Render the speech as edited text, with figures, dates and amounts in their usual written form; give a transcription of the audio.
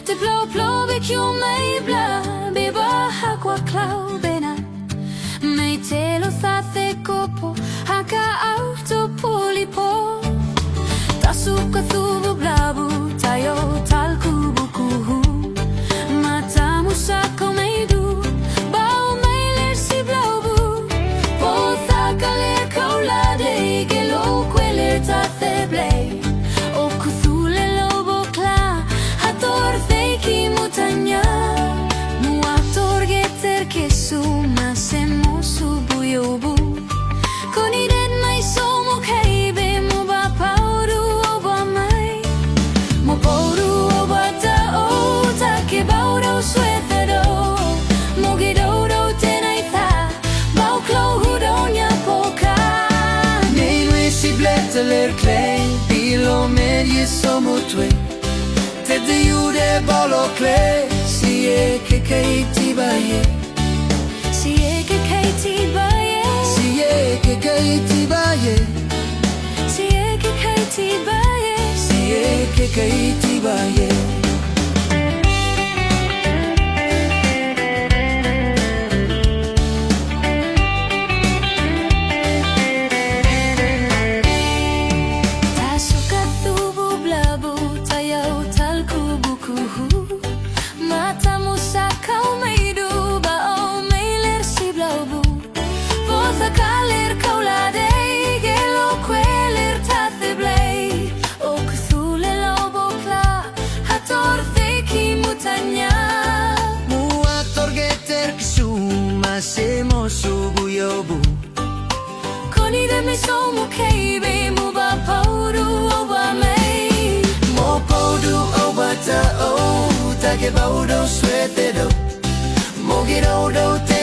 te plo plo be kyo mai bla be ba hakwa cloud bena me te lo sa te kopo haka auto polipo tasuka tubu blabu tayo talku buku mata musako meidu bao mailer si blabu posa kale kaula de gelo quelle ta te blay clay bilo medie somo tue te de yude bolo clay si e che ti baie si e che ti baie si e che ti baie si e che ti baie si e che ti baie Semo subu yobu Koni de me somo keibe mo ba paudu oba mei Mo paudu oba ta o Ta ke baudo suete do Mo giro do te